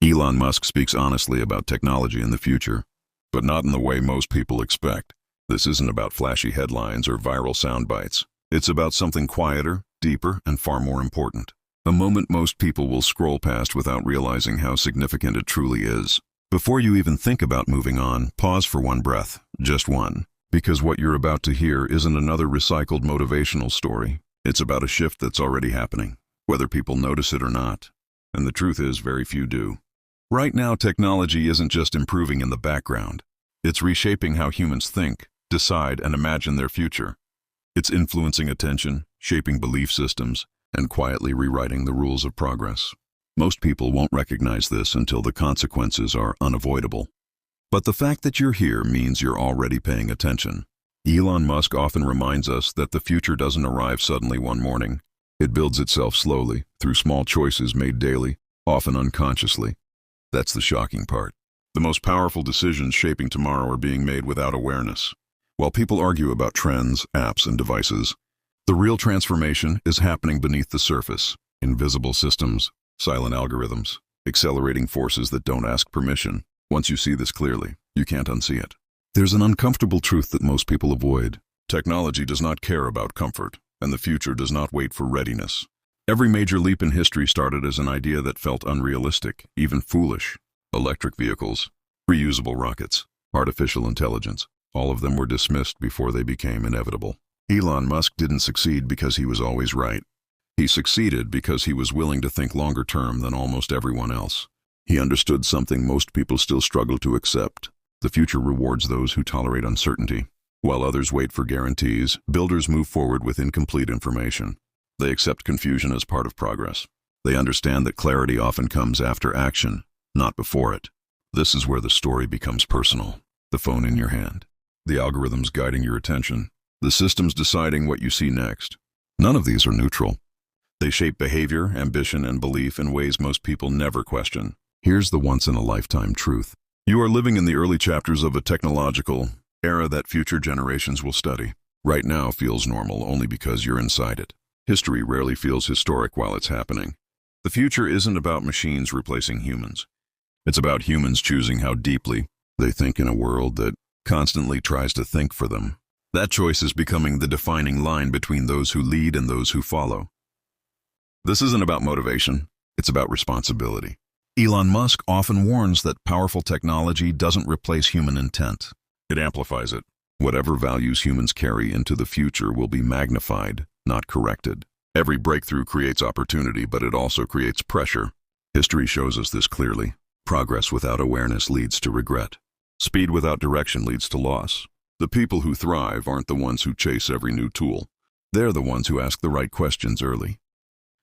Elon Musk speaks honestly about technology in the future, but not in the way most people expect. This isn't about flashy headlines or viral sound bites. It's about something quieter, deeper, and far more important. A moment most people will scroll past without realizing how significant it truly is. Before you even think about moving on, pause for one breath, just one. Because what you're about to hear isn't another recycled motivational story. It's about a shift that's already happening, whether people notice it or not. And the truth is, very few do. Right now, technology isn't just improving in the background. It's reshaping how humans think, decide, and imagine their future. It's influencing attention, shaping belief systems, and quietly rewriting the rules of progress. Most people won't recognize this until the consequences are unavoidable. But the fact that you're here means you're already paying attention. Elon Musk often reminds us that the future doesn't arrive suddenly one morning. It builds itself slowly, through small choices made daily, often unconsciously. That's the shocking part. The most powerful decisions shaping tomorrow are being made without awareness. While people argue about trends, apps, and devices, the real transformation is happening beneath the surface. Invisible systems, silent algorithms, accelerating forces that don't ask permission. Once you see this clearly, you can't unsee it. There's an uncomfortable truth that most people avoid. Technology does not care about comfort, and the future does not wait for readiness. Every major leap in history started as an idea that felt unrealistic, even foolish. Electric vehicles, reusable rockets, artificial intelligence, all of them were dismissed before they became inevitable. Elon Musk didn't succeed because he was always right. He succeeded because he was willing to think longer term than almost everyone else. He understood something most people still struggle to accept. The future rewards those who tolerate uncertainty. While others wait for guarantees, builders move forward with incomplete information. They accept confusion as part of progress. They understand that clarity often comes after action, not before it. This is where the story becomes personal. The phone in your hand, the algorithms guiding your attention, the systems deciding what you see next. None of these are neutral. They shape behavior, ambition, and belief in ways most people never question. Here's the once-in-a-lifetime truth. You are living in the early chapters of a technological era that future generations will study. Right now feels normal only because you're inside it. History rarely feels historic while it's happening. The future isn't about machines replacing humans. It's about humans choosing how deeply they think in a world that constantly tries to think for them. That choice is becoming the defining line between those who lead and those who follow. This isn't about motivation, it's about responsibility. Elon Musk often warns that powerful technology doesn't replace human intent. It amplifies it. Whatever values humans carry into the future will be magnified, not corrected. Every breakthrough creates opportunity, but it also creates pressure. History shows us this clearly. Progress without awareness leads to regret. Speed without direction leads to loss. The people who thrive aren't the ones who chase every new tool. They're the ones who ask the right questions early.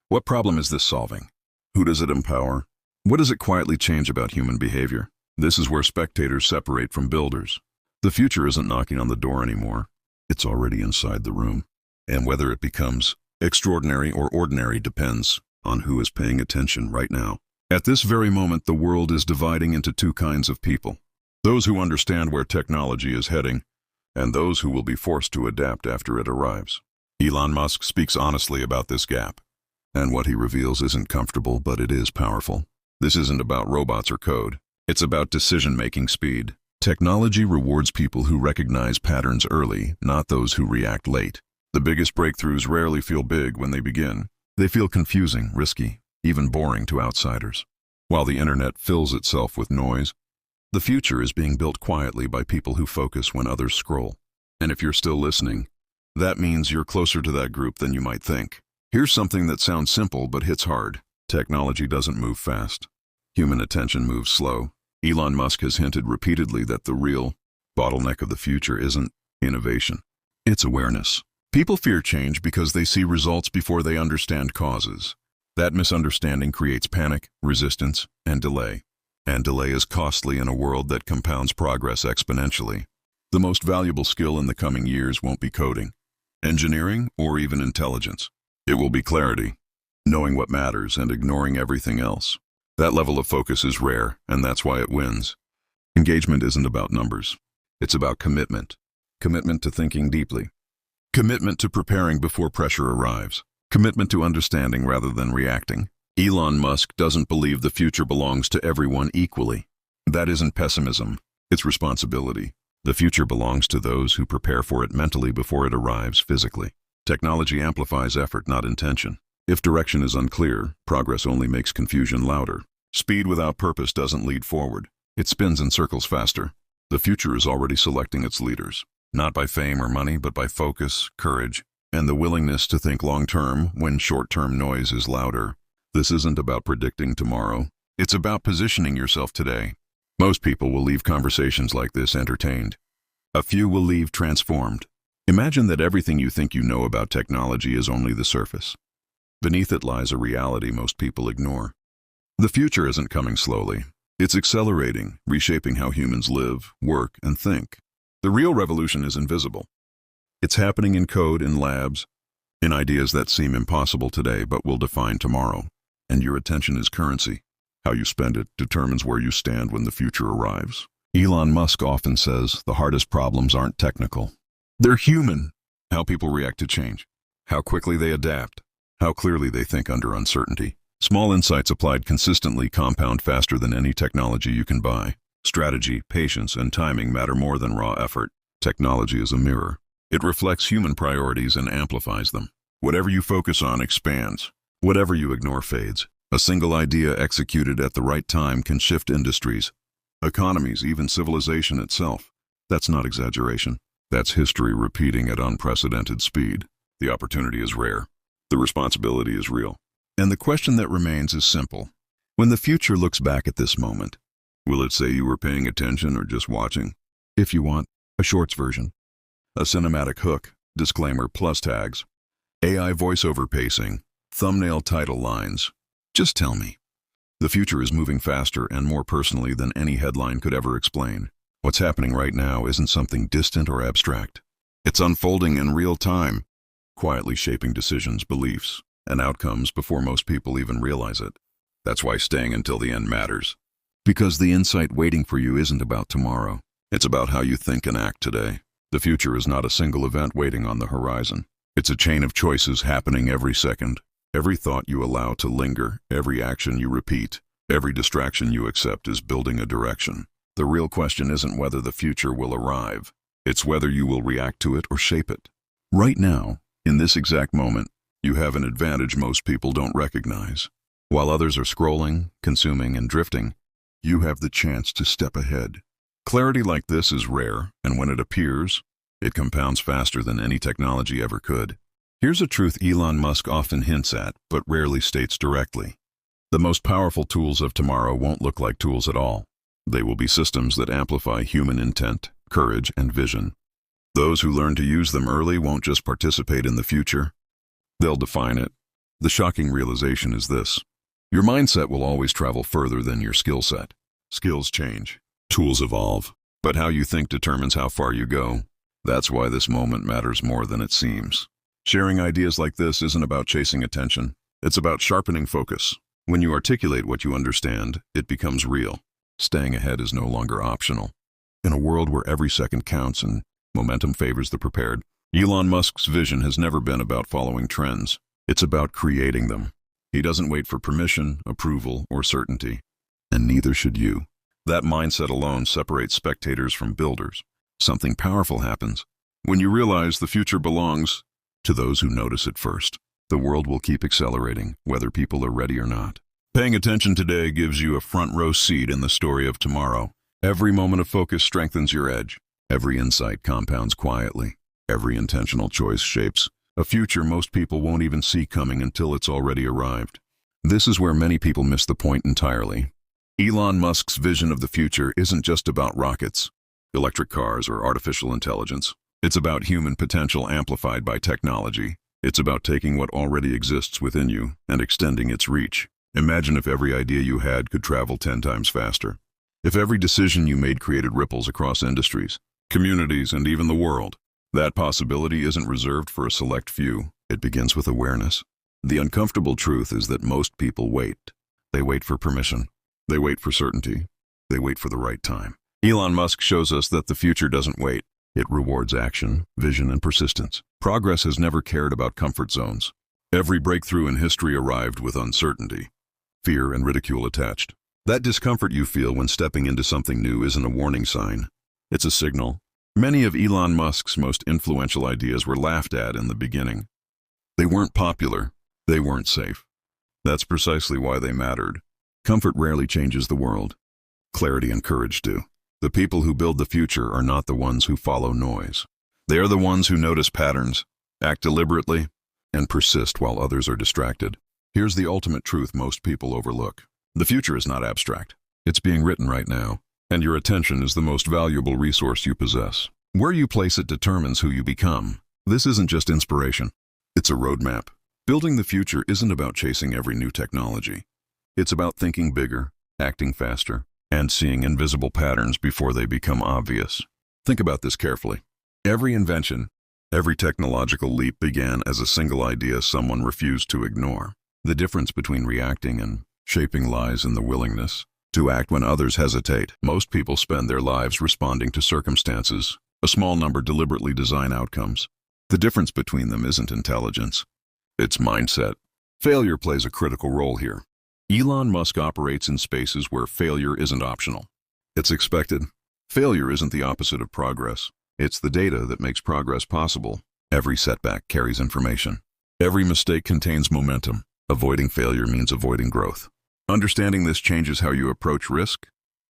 What problem is this solving? Who does it empower? What does it quietly change about human behavior? This is where spectators separate from builders. The future isn't knocking on the door anymore. It's already inside the room. And whether it becomes extraordinary or ordinary depends on who is paying attention right now. At this very moment, the world is dividing into two kinds of people. Those who understand where technology is heading, and those who will be forced to adapt after it arrives. Elon Musk speaks honestly about this gap. And what he reveals isn't comfortable, but it is powerful. This isn't about robots or code. It's about decision-making speed. Technology rewards people who recognize patterns early, not those who react late. The biggest breakthroughs rarely feel big when they begin. They feel confusing, risky, even boring to outsiders. While the internet fills itself with noise, the future is being built quietly by people who focus when others scroll. And if you're still listening, that means you're closer to that group than you might think. Here's something that sounds simple but hits hard. Technology doesn't move fast. Human attention moves slow. Elon Musk has hinted repeatedly that the real bottleneck of the future isn't innovation. It's awareness. People fear change because they see results before they understand causes. That misunderstanding creates panic, resistance, and delay. And delay is costly in a world that compounds progress exponentially. The most valuable skill in the coming years won't be coding, engineering, or even intelligence. It will be clarity, knowing what matters and ignoring everything else. That level of focus is rare, and that's why it wins. Engagement isn't about numbers. It's about commitment. Commitment to thinking deeply. Commitment to preparing before pressure arrives. Commitment to understanding rather than reacting. Elon Musk doesn't believe the future belongs to everyone equally. That isn't pessimism, it's responsibility. The future belongs to those who prepare for it mentally before it arrives physically. Technology amplifies effort, not intention. If direction is unclear, progress only makes confusion louder. Speed without purpose doesn't lead forward. It spins in circles faster. The future is already selecting its leaders, not by fame or money, but by focus, courage, and the willingness to think long-term when short-term noise is louder. This isn't about predicting tomorrow. It's about positioning yourself today. Most people will leave conversations like this entertained. A few will leave transformed. Imagine that everything you think you know about technology is only the surface. Beneath it lies a reality most people ignore. The future isn't coming slowly. It's accelerating, reshaping how humans live, work, and think. The real revolution is invisible. It's happening in code, in labs, in ideas that seem impossible today but will define tomorrow. And your attention is currency. How you spend it determines where you stand when the future arrives. Elon Musk often says the hardest problems aren't technical. They're human. How people react to change, how quickly they adapt, how clearly they think under uncertainty. Small insights applied consistently compound faster than any technology you can buy. Strategy, patience, and timing matter more than raw effort. Technology is a mirror. It reflects human priorities and amplifies them. Whatever you focus on expands. Whatever you ignore fades. A single idea executed at the right time can shift industries, economies, even civilization itself. That's not exaggeration. That's history repeating at unprecedented speed. The opportunity is rare. The responsibility is real. And the question that remains is simple. When the future looks back at this moment, will it say you were paying attention or just watching? If you want, a shorts version, a cinematic hook, disclaimer plus tags, AI voiceover pacing, thumbnail title lines. Just tell me. The future is moving faster and more personally than any headline could ever explain. What's happening right now isn't something distant or abstract. It's unfolding in real time, quietly shaping decisions, beliefs, and outcomes before most people even realize it. That's why staying until the end matters. Because the insight waiting for you isn't about tomorrow. It's about how you think and act today. The future is not a single event waiting on the horizon. It's a chain of choices happening every second. Every thought you allow to linger, every action you repeat, every distraction you accept is building a direction. The real question isn't whether the future will arrive. It's whether you will react to it or shape it. Right now, in this exact moment, you have an advantage most people don't recognize. While others are scrolling, consuming, and drifting, you have the chance to step ahead. Clarity like this is rare, and when it appears, it compounds faster than any technology ever could. Here's a truth Elon Musk often hints at, but rarely states directly. The most powerful tools of tomorrow won't look like tools at all. They will be systems that amplify human intent, courage, and vision. Those who learn to use them early won't just participate in the future. They'll define it. The shocking realization is this. Your mindset will always travel further than your skill set. Skills change. Tools evolve. But how you think determines how far you go. That's why this moment matters more than it seems. Sharing ideas like this isn't about chasing attention. It's about sharpening focus. When you articulate what you understand, it becomes real. Staying ahead is no longer optional. In a world where every second counts and momentum favors the prepared, Elon Musk's vision has never been about following trends. It's about creating them. He doesn't wait for permission, approval, or certainty. And neither should you. That mindset alone separates spectators from builders. Something powerful happens. When you realize the future belongs to those who notice it first, the world will keep accelerating, whether people are ready or not. Paying attention today gives you a front row seat in the story of tomorrow. Every moment of focus strengthens your edge. Every insight compounds quietly. Every intentional choice shapes a future most people won't even see coming until it's already arrived. This is where many people miss the point entirely. Elon Musk's vision of the future isn't just about rockets, electric cars, or artificial intelligence. It's about human potential amplified by technology. It's about taking what already exists within you and extending its reach. Imagine if every idea you had could travel 10 times faster. If every decision you made created ripples across industries, communities, and even the world. That possibility isn't reserved for a select few. It begins with awareness. The uncomfortable truth is that most people wait. They wait for permission. They wait for certainty. They wait for the right time. Elon Musk shows us that the future doesn't wait. It rewards action, vision, and persistence. Progress has never cared about comfort zones. Every breakthrough in history arrived with uncertainty. fear, and ridicule attached. That discomfort you feel when stepping into something new isn't a warning sign. It's a signal. Many of Elon Musk's most influential ideas were laughed at in the beginning. They weren't popular. They weren't safe. That's precisely why they mattered. Comfort rarely changes the world. Clarity and courage do. The people who build the future are not the ones who follow noise. They are the ones who notice patterns, act deliberately, and persist while others are distracted. Here's the ultimate truth most people overlook. The future is not abstract. It's being written right now, and your attention is the most valuable resource you possess. Where you place it determines who you become. This isn't just inspiration. It's a roadmap. Building the future isn't about chasing every new technology. It's about thinking bigger, acting faster, and seeing invisible patterns before they become obvious. Think about this carefully. Every invention, every technological leap began as a single idea someone refused to ignore. The difference between reacting and shaping lies in the willingness to act when others hesitate. Most people spend their lives responding to circumstances. A small number deliberately design outcomes. The difference between them isn't intelligence. It's mindset. Failure plays a critical role here. Elon Musk operates in spaces where failure isn't optional. It's expected. Failure isn't the opposite of progress. It's the data that makes progress possible. Every setback carries information. Every mistake contains momentum. Avoiding failure means avoiding growth. Understanding this changes how you approach risk,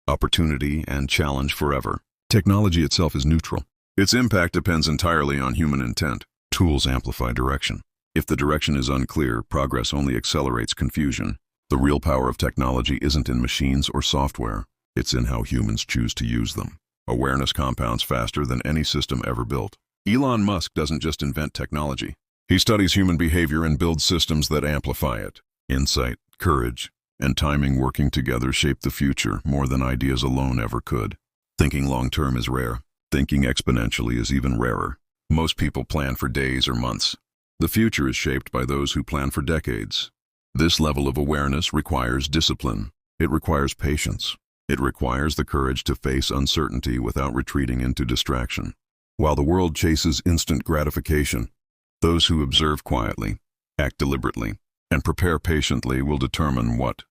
opportunity, and challenge forever. Technology itself is neutral. Its impact depends entirely on human intent. Tools amplify direction. If the direction is unclear, progress only accelerates confusion. The real power of technology isn't in machines or software. It's in how humans choose to use them. Awareness compounds faster than any system ever built. Elon Musk doesn't just invent technology. He studies human behavior and builds systems that amplify it. Insight, courage, and timing working together shape the future more than ideas alone ever could. Thinking long-term is rare. Thinking exponentially is even rarer. Most people plan for days or months. The future is shaped by those who plan for decades. This level of awareness requires discipline. It requires patience. It requires the courage to face uncertainty without retreating into distraction. While the world chases instant gratification, those who observe quietly, act deliberately, and prepare patiently will determine what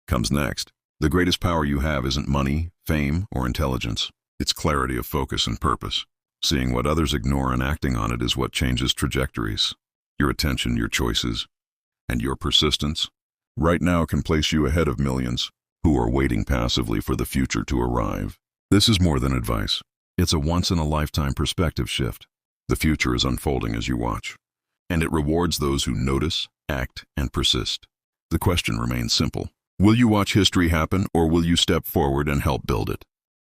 comes next. The greatest power you have isn't money, fame, or intelligence. It's clarity of focus and purpose. Seeing what others ignore and acting on it is what changes trajectories. Your attention, your choices, and your persistence right now can place you ahead of millions who are waiting passively for the future to arrive. This is more than advice. It's a once-in-a-lifetime perspective shift. The future is unfolding as you watch, and it rewards those who notice, act, and persist. The question remains simple. Will you watch history happen, or will you step forward and help build it?